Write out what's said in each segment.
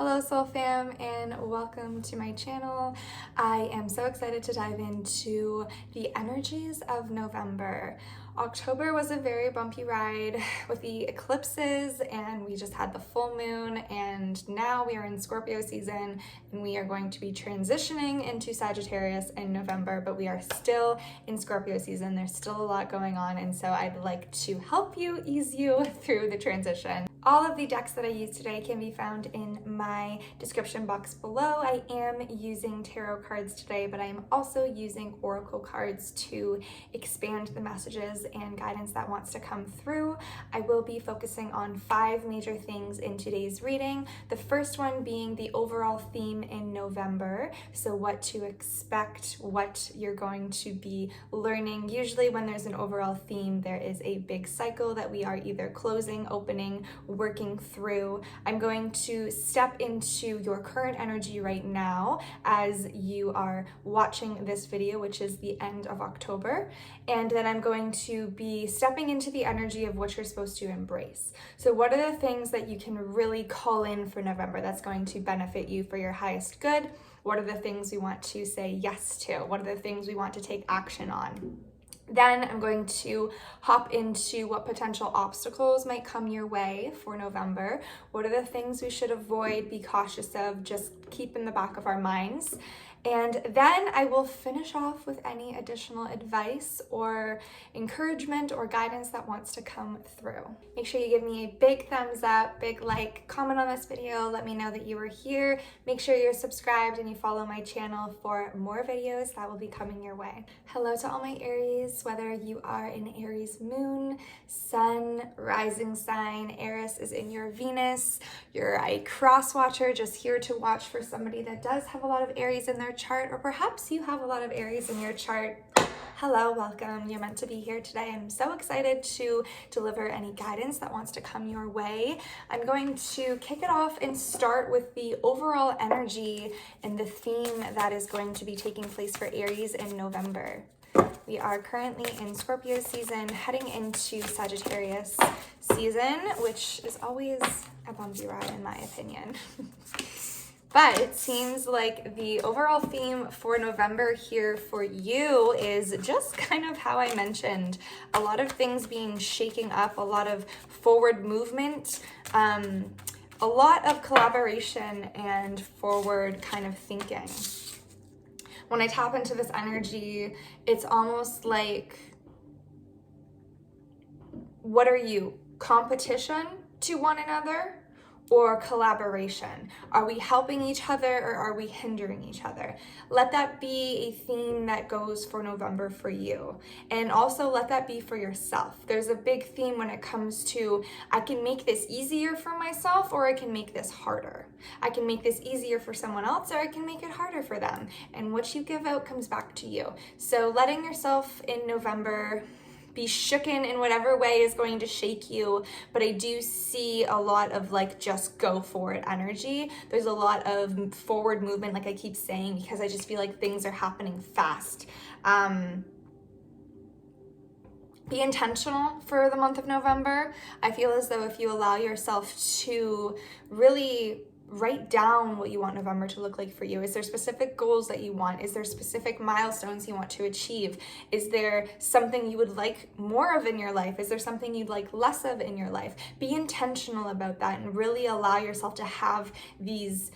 Hello Soul Fam and welcome to my channel. I am so excited to dive into the energies of November. October was a very bumpy ride with the eclipses, and we just had the full moon, and now we are in Scorpio season and we are going to be transitioning into Sagittarius in November, but we are still in Scorpio season. There's still a lot going on, and so I'd like to help you, ease you through the transition. All of the decks that I use today can be found in my description box below. I am using tarot cards today, but I am also using oracle cards to expand the messages and guidance that wants to come through. I will be focusing on 5 major things in today's reading. The first one being the overall theme in November. So what to expect, what you're going to be learning. Usually when there's an overall theme, there is a big cycle that we are either closing, opening, working through. I'm going to step into your current energy right now as you are watching this video, which is the end of October. And then I'm going to be stepping into the energy of what you're supposed to embrace. So what are the things that you can really call in for November that's going to benefit you for your highest good? What are the things we want to say yes to? What are the things we want to take action on? Then I'm going to hop into what potential obstacles might come your way for November. What are the things we should avoid, be cautious of, just keep in the back of our minds. And then I will finish off with any additional advice or encouragement or guidance that wants to come through. Make sure you give me a big thumbs up, big like, comment on this video, let me know that you were here. Make sure you're subscribed and you follow my channel for more videos that will be coming your way. Hello to all my Aries, whether you are an Aries moon, sun, rising sign, Aries is in your Venus, you're a cross watcher, just here to watch for somebody that does have a lot of Aries in their chart, or perhaps you have a lot of Aries in your chart. Hello, welcome. You're meant to be here today. I'm so excited to deliver any guidance that wants to come your way. I'm going to kick it off and start with the overall energy and the theme that is going to be taking place for Aries in November. We are currently in Scorpio season, heading into Sagittarius season, which is always a bumpy ride in my opinion. But it seems like the overall theme for November here for you is just kind of how I mentioned. A lot of things being shaking up, a lot of forward movement, a lot of collaboration and forward kind of thinking. When I tap into this energy, it's almost like, what are you? Competition to one another? Or collaboration? Are we helping each other or are we hindering each other? Let that be a theme that goes for November for you. And also let that be for yourself. There's a big theme when it comes to, I can make this easier for myself or I can make this harder. I can make this easier for someone else or I can make it harder for them. And what you give out comes back to you. So letting yourself in November be shooken in whatever way is going to shake you, but I do see a lot of like just go for it energy. There's a lot of forward movement, like I keep saying, because I just feel like things are happening fast. Be intentional for the month of November. I feel as though if you allow yourself to really write down what you want November to look like for you. Is there specific goals that you want? Is there specific milestones you want to achieve? Is there something you would like more of in your life? Is there something you'd like less of in your life? Be intentional about that and really allow yourself to have these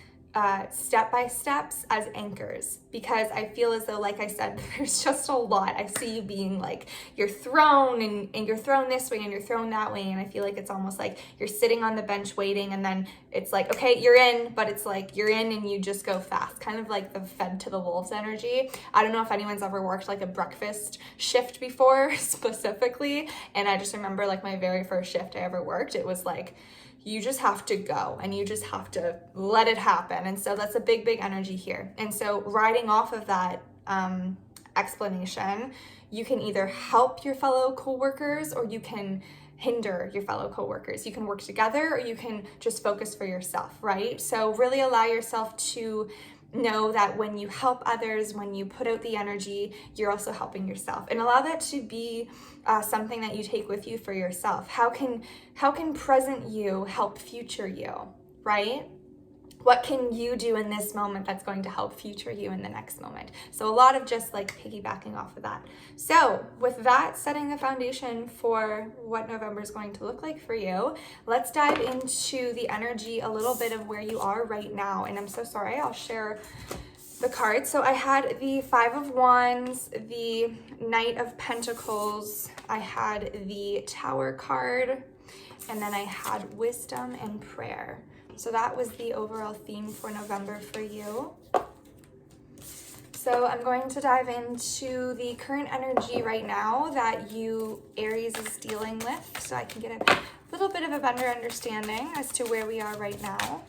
step-by-steps as anchors, because I feel as though, like I said, there's just a lot. I see you being like, you're thrown and you're thrown this way and you're thrown that way, and I feel like it's almost like you're sitting on the bench waiting, and then it's like, okay, you're in, but it's like you're in and you just go fast, kind of like the fed to the wolves energy. I don't know if anyone's ever worked like a breakfast shift before specifically, and I just remember like my very first shift I ever worked, it was like, you just have to go and you just have to let it happen. And so that's a big, big energy here. And so riding off of that explanation, you can either help your fellow coworkers or you can hinder your fellow coworkers. You can work together or you can just focus for yourself, right? So really allow yourself to know that when you help others, when you put out the energy, you're also helping yourself, and allow that to be something that you take with you for yourself. How can present you help future you, right? What can you do in this moment that's going to help future you in the next moment? So a lot of just like piggybacking off of that. So with that setting the foundation for what November is going to look like for you, let's dive into the energy a little bit of where you are right now. And I'm so sorry, I'll share the cards. So I had the Five of Wands, the Knight of Pentacles, I had the Tower card, and then I had Wisdom and Prayer. So that was the overall theme for November for you. So I'm going to dive into the current energy right now that you, Aries, is dealing with, so I can get a little bit of a better understanding as to where we are right now.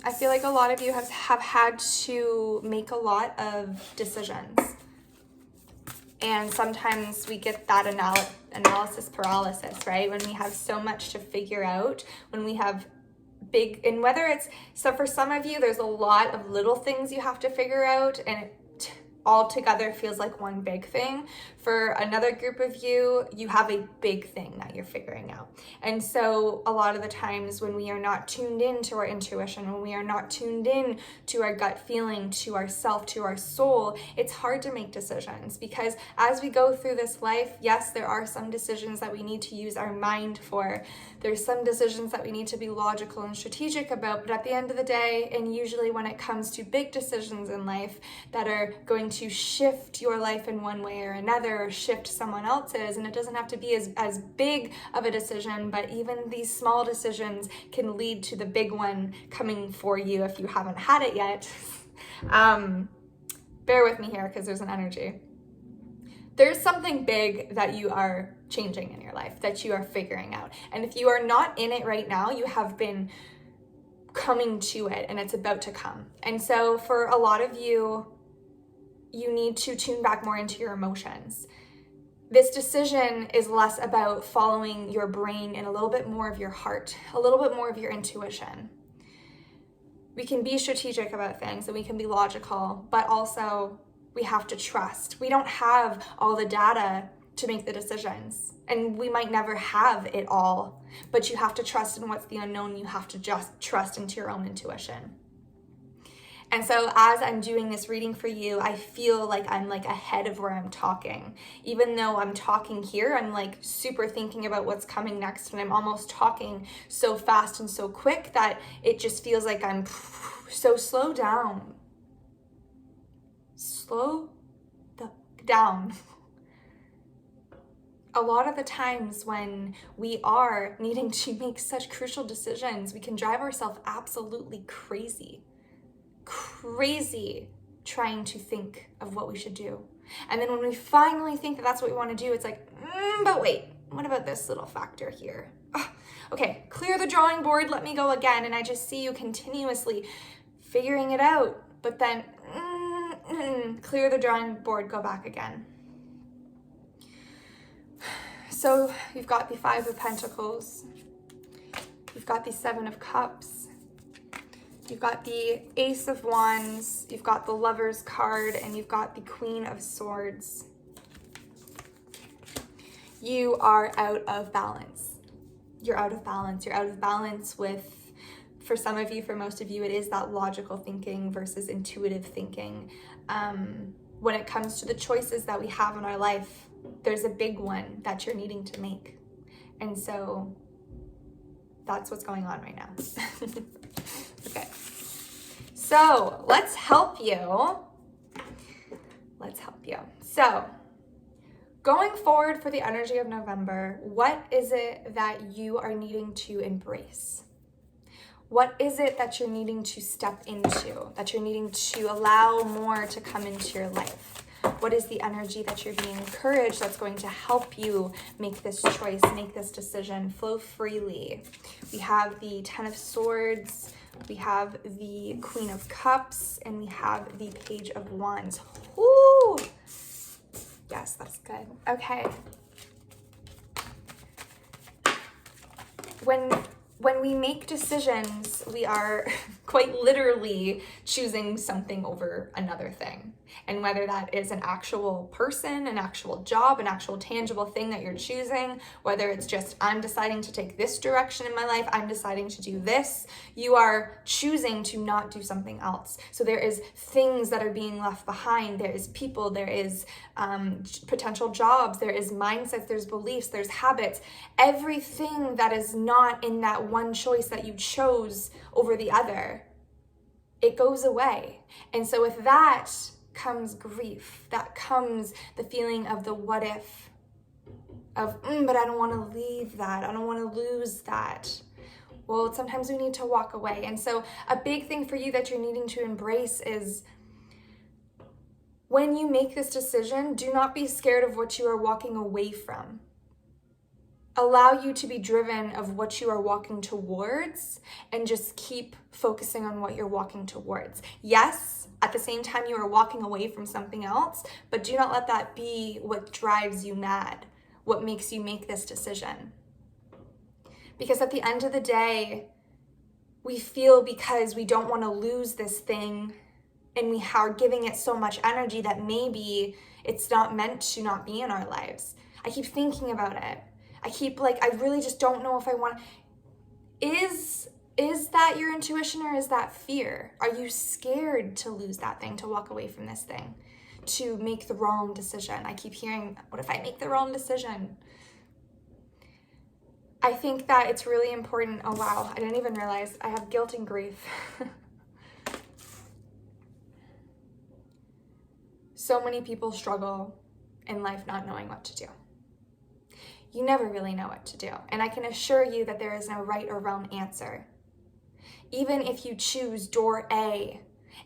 I feel like a lot of you have had to make a lot of decisions. And sometimes we get that analysis paralysis, right? When we have so much to figure out, when we have big, and whether it's, so for some of you, there's a lot of little things you have to figure out, and it all together feels like one big thing. For another group of you, you have a big thing that you're figuring out. And so a lot of the times when we are not tuned in to our intuition, when we are not tuned in to our gut feeling, to ourself, to our soul, it's hard to make decisions, because as we go through this life, yes, there are some decisions that we need to use our mind for. There's some decisions that we need to be logical and strategic about, but at the end of the day, and usually when it comes to big decisions in life that are going to shift your life in one way or another, or shift someone else's, and it doesn't have to be as big of a decision, but even these small decisions can lead to the big one coming for you if you haven't had it yet. Bear with me here because there's an energy. There's something big that you are changing in your life, that you are figuring out. And if you are not in it right now, you have been coming to it, and it's about to come. And so for a lot of you, you need to tune back more into your emotions. This decision is less about following your brain and a little bit more of your heart, a little bit more of your intuition. We can be strategic about things and we can be logical, but also we have to trust. We don't have all the data to make the decisions, and we might never have it all, but you have to trust in what's the unknown. You have to just trust into your own intuition. And so as I'm doing this reading for you, I feel like I'm like ahead of where I'm talking. Even though I'm talking here, I'm like super thinking about what's coming next, and I'm almost talking so fast and so quick that it just feels like I'm so slow down. Slow down. A lot of the times when we are needing to make such crucial decisions, we can drive ourselves absolutely crazy trying to think of what we should do. And then when we finally think that that's what we want to do, it's like, but wait, what about this little factor here? Okay, clear the drawing board, let me go again. And I just see you continuously figuring it out, but then clear the drawing board, go back again. So you've got the Five of Pentacles, you've got the Seven of Cups, you've got the Ace of Wands, you've got the Lover's card, and you've got the Queen of Swords. You are out of balance. You're out of balance. You're out of balance with, for some of you, for most of you, it is that logical thinking versus intuitive thinking. When it comes to the choices that we have in our life, there's a big one that you're needing to make. And so that's what's going on right now. Okay. So let's help you. So going forward for the energy of November, what is it that you are needing to embrace? What is it that you're needing to step into, that you're needing to allow more to come into your life? What is the energy that you're being encouraged that's going to help you make this choice, make this decision, flow freely? We have the Ten of Swords, we have the Queen of Cups, and we have the Page of Wands. Ooh! Yes, that's good. Okay. When we make decisions, we are quite literally choosing something over another thing. And whether that is an actual person, an actual job, an actual tangible thing that you're choosing, whether it's just, I'm deciding to take this direction in my life, I'm deciding to do this, you are choosing to not do something else. So there is things that are being left behind. There is people, there is potential jobs, there is mindsets, there's beliefs, there's habits, everything that is not in that one choice that you chose over the other, it goes away. And so with that comes grief, that comes the feeling of the what if, of, but I don't want to leave that, I don't want to lose that. Well, sometimes we need to walk away. And so a big thing for you that you're needing to embrace is, when you make this decision, do not be scared of what you are walking away from. Allow you to be driven of what you are walking towards, and just keep focusing on what you're walking towards. Yes, at the same time you are walking away from something else, but do not let that be what drives you mad, what makes you make this decision. Because at the end of the day, we feel because we don't want to lose this thing, and we are giving it so much energy that maybe it's not meant to not be in our lives. I keep thinking about it. I keep I really just don't know if I want. Is that your intuition, or is that fear? Are you scared to lose that thing, to walk away from this thing, to make the wrong decision? I keep hearing, what if I make the wrong decision? I think that it's really important. Oh wow, I didn't even realize I have guilt and grief. So many people struggle in life not knowing what to do. You never really know what to do. And I can assure you that there is no right or wrong answer. Even if you choose door A,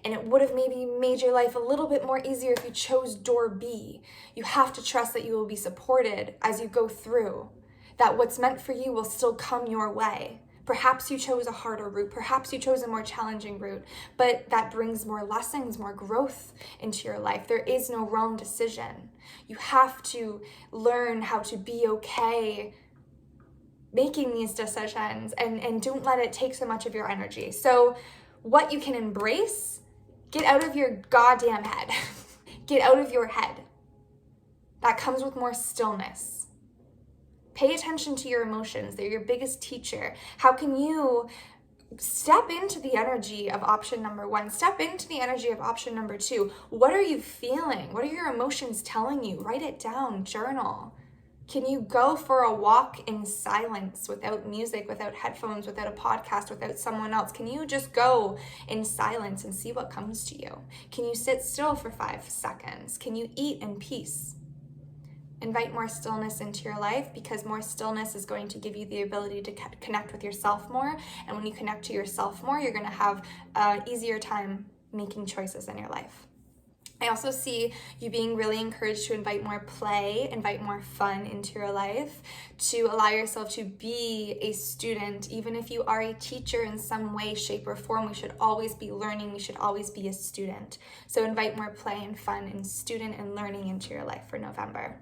and it would have maybe made your life a little bit more easier if you chose door B, you have to trust that you will be supported as you go through, that what's meant for you will still come your way. Perhaps you chose a harder route, perhaps you chose a more challenging route, but that brings more lessons, more growth into your life. There is no wrong decision. You have to learn how to be okay making these decisions, and don't let it take so much of your energy. So what you can embrace, get out of your goddamn head. Get out of your head. That comes with more stillness. Pay attention to your emotions. They're your biggest teacher. How can you step into the energy of option number 1? Step into the energy of option number 2. What are you feeling? What are your emotions telling you? Write it down, journal. Can you go for a walk in silence, without music, without headphones, without a podcast, without someone else? Can you just go in silence and see what comes to you? Can you sit still for 5 seconds? Can you eat in peace? Invite more stillness into your life, because more stillness is going to give you the ability to connect with yourself more. And when you connect to yourself more, you're going to have an easier time making choices in your life. I also see you being really encouraged to invite more play, invite more fun into your life, to allow yourself to be a student. Even if you are a teacher in some way, shape, or form, we should always be learning. We should always be a student. So invite more play and fun and student and learning into your life for November.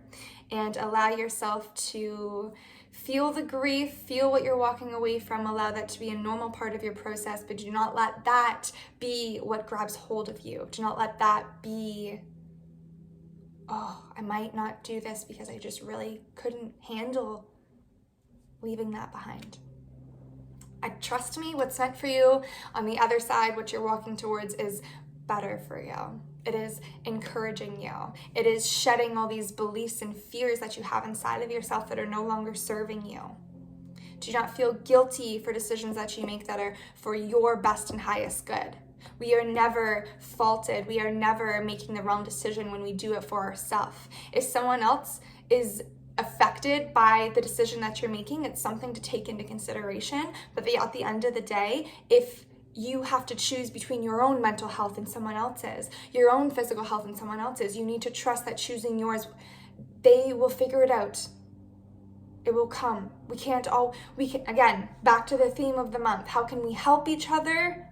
And allow yourself to feel the grief, feel what you're walking away from, allow that to be a normal part of your process, but do not let that be what grabs hold of you. Do not let that be, oh, I might not do this because I just really couldn't handle leaving that behind. Trust me, what's meant for you on the other side, what you're walking towards, is better for you. It is encouraging you. It is shedding all these beliefs and fears that you have inside of yourself that are no longer serving you. Do not feel guilty for decisions that you make that are for your best and highest good. We are never faulted. We are never making the wrong decision when we do it for ourselves. If someone else is affected by the decision that you're making, it's something to take into consideration. But at the end of the day, if you have to choose between your own mental health and someone else's, your own physical health and someone else's, you need to trust that choosing yours, they will figure it out. It will come. Again, back to the theme of the month. How can we help each other?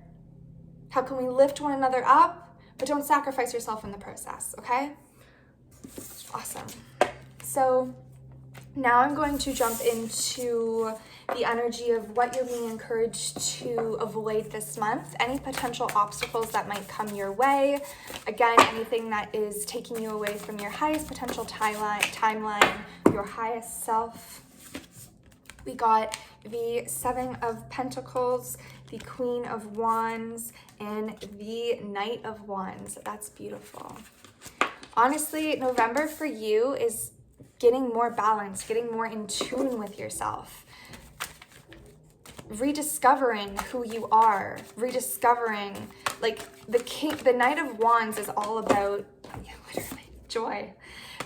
How can we lift one another up? But don't sacrifice yourself in the process, okay? Awesome. So now I'm going to jump into the energy of what you're being encouraged to avoid this month, any potential obstacles that might come your way. Again, anything that is taking you away from your highest potential timeline, your highest self. We got the Seven of Pentacles, the Queen of Wands, and the Knight of Wands. That's beautiful. Honestly, November for you is getting more balanced, getting more in tune with yourself, rediscovering who you are, rediscovering, like the Knight of Wands is all about, literally, joy.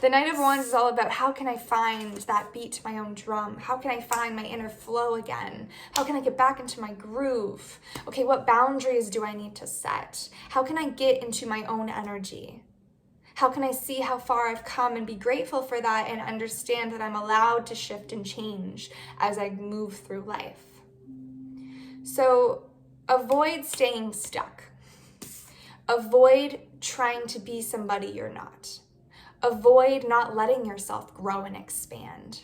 The Knight of Wands is all about how can I find that beat to my own drum? How can I find my inner flow again? How can I get back into my groove? Okay, what boundaries do I need to set? How can I get into my own energy? How can I see how far I've come and be grateful for that and understand that I'm allowed to shift and change as I move through life? So avoid staying stuck. Avoid trying to be somebody you're not. Avoid not letting yourself grow and expand.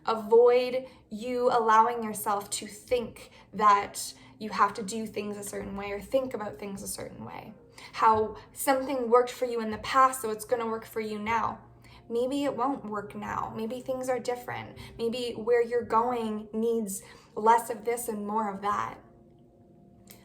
Avoid you allowing yourself to think that you have to do things a certain way or think about things a certain way. How something worked for you in the past, so it's going to work for you now. Maybe it won't work now. Maybe things are different. Maybe where you're going needs less of this and more of that.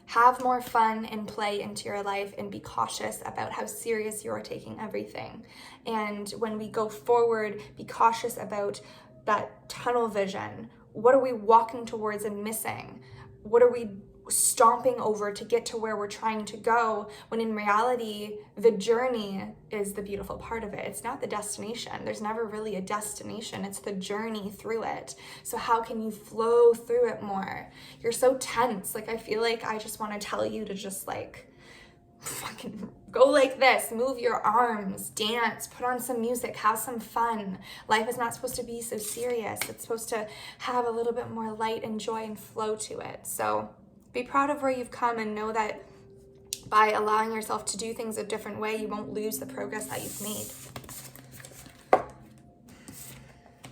Have more fun and play into your life and be cautious about how serious you're taking everything. And when we go forward, be cautious about that tunnel vision. What are we walking towards and missing? What are we stomping over to get to where we're trying to go, when in reality, the journey is the beautiful part of it. It's not the destination. There's never really a destination. It's the journey through it. So how can you flow through it more? You're so tense. Like, I feel like I just want to tell you to just like fucking go like this, move your arms, dance, put on some music, have some fun. Life is not supposed to be so serious. It's supposed to have a little bit more light and joy and flow to it. So be proud of where you've come and know that by allowing yourself to do things a different way, you won't lose the progress that you've made.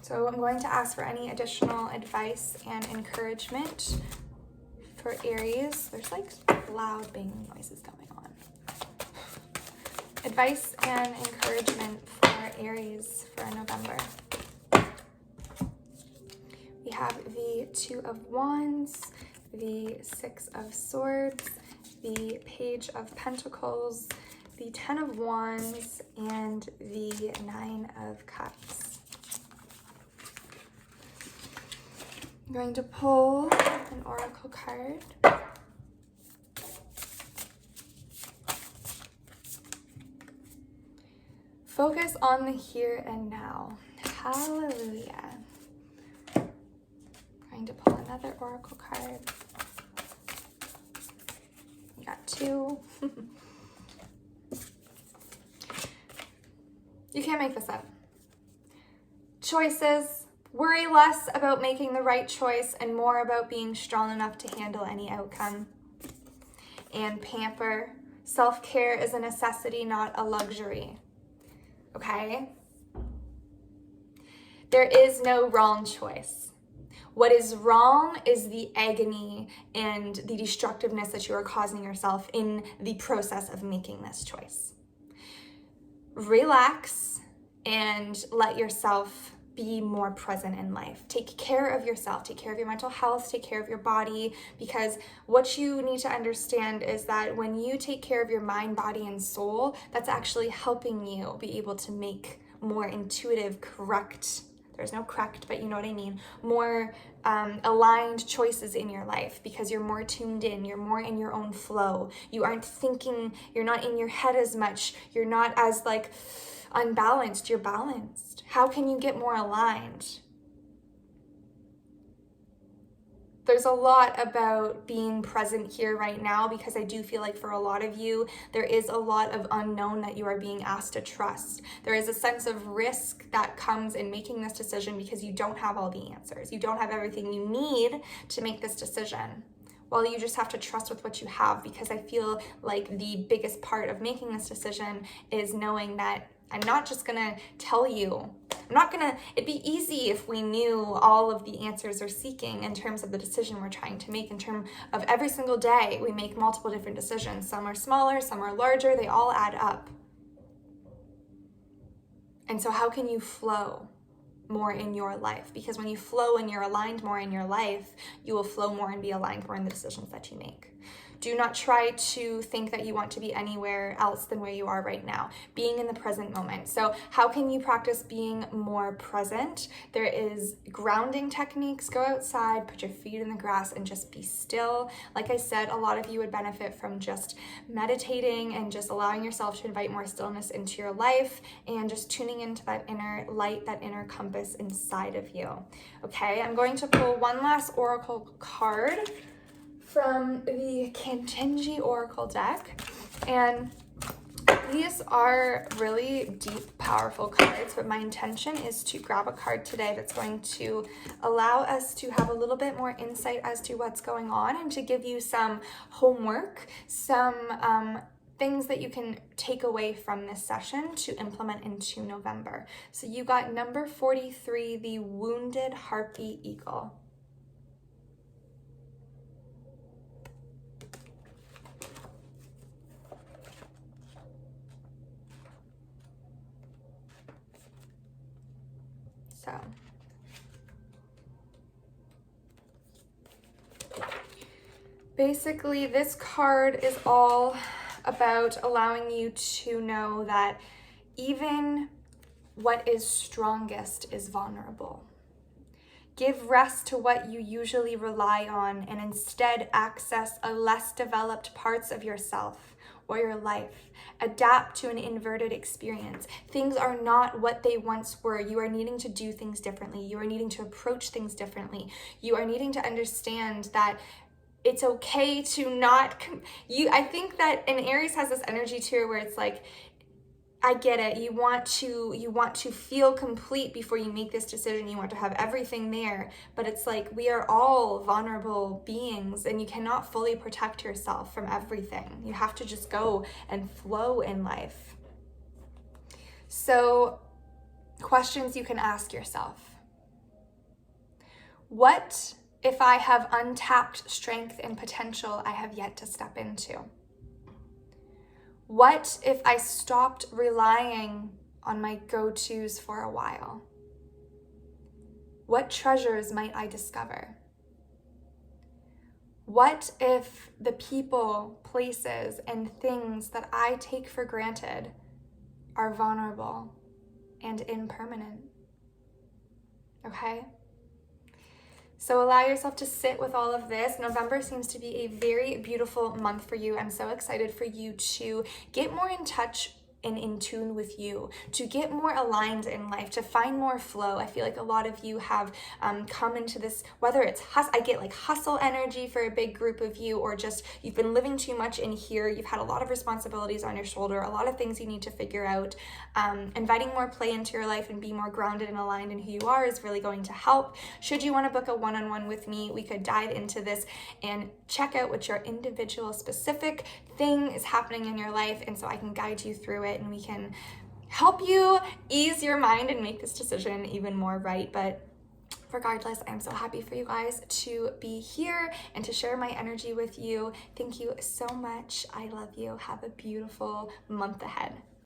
So I'm going to ask for any additional advice and encouragement for Aries. There's like loud banging noises going on. Advice and encouragement for Aries for November. We have the Two of Wands, the Six of Swords, the Page of Pentacles, the Ten of Wands, and the Nine of Cups. I'm going to pull an oracle card. Focus on the here and now. Hallelujah. I'm going to pull another oracle card. We got two. You can't make this up. Choices. Worry less about making the right choice and more about being strong enough to handle any outcome. And pamper. Self-care is a necessity, not a luxury. Okay? There is no wrong choice. What is wrong is the agony and the destructiveness that you are causing yourself in the process of making this choice. Relax and let yourself be more present in life. Take care of yourself, take care of your mental health, take care of your body, because what you need to understand is that when you take care of your mind, body, and soul, that's actually helping you be able to make more intuitive, correct, there's no correct, but you know what I mean, more aligned choices in your life, because you're more tuned in, you're more in your own flow. You aren't thinking, you're not in your head as much, you're not as like unbalanced, you're balanced. How can you get more aligned? There's a lot about being present here right now, because I do feel like for a lot of you, there is a lot of unknown that you are being asked to trust. There is a sense of risk that comes in making this decision because you don't have all the answers. You don't have everything you need to make this decision. Well, you just have to trust with what you have, because I feel like the biggest part of making this decision is knowing that I'm not just gonna tell you it'd be easy if we knew all of the answers we're seeking in terms of the decision we're trying to make. In terms of every single day, we make multiple different decisions. Some are smaller, some are larger, they all add up. And so how can you flow more in your life? Because when you flow and you're aligned more in your life, you will flow more and be aligned more in the decisions that you make. Do not try to think that you want to be anywhere else than where you are right now. Being in the present moment. So how can you practice being more present? There is grounding techniques. Go outside, put your feet in the grass, and just be still. Like I said, a lot of you would benefit from just meditating and just allowing yourself to invite more stillness into your life and just tuning into that inner light, that inner compass inside of you. Okay, I'm going to pull one last oracle card from the Kantenji Oracle deck, and these are really deep, powerful cards, but my intention is to grab a card today that's going to allow us to have a little bit more insight as to what's going on and to give you some homework, some things that you can take away from this session to implement into November. So you got number 43, the Wounded Harpy Eagle. So basically, this card is all about allowing you to know that even what is strongest is vulnerable. Give rest to what you usually rely on and instead access a less developed parts of yourself or your life. Adapt to an inverted experience. Things are not what they once were. You are needing to do things differently. You are needing to approach things differently. You are needing to understand that it's okay to not, I think that, and Aries has this energy too where it's like, I get it. You want to feel complete before you make this decision. You want to have everything there, but it's like we are all vulnerable beings and you cannot fully protect yourself from everything. You have to just go and flow in life. So, questions you can ask yourself. What if I have untapped strength and potential I have yet to step into? What if I stopped relying on my go-tos for a while? What treasures might I discover? What if the people, places, and things that I take for granted are vulnerable and impermanent? Okay? So allow yourself to sit with all of this. November seems to be a very beautiful month for you. I'm so excited for you to get more in touch and in tune with you, to get more aligned in life, to find more flow. I feel like a lot of you have come into this, whether it's I get like hustle energy for a big group of you, or just you've been living too much in here. You've had a lot of responsibilities on your shoulder, a lot of things you need to figure out. Inviting more play into your life and be more grounded and aligned in who you are is really going to help. Should you want to book a one-on-one with me, we could dive into this and check out what your individual specific thing is happening in your life, and so I can guide you through it and we can help you ease your mind and make this decision even more right. But regardless, I'm so happy for you guys to be here and to share my energy with you. Thank you so much. I love you. Have a beautiful month ahead.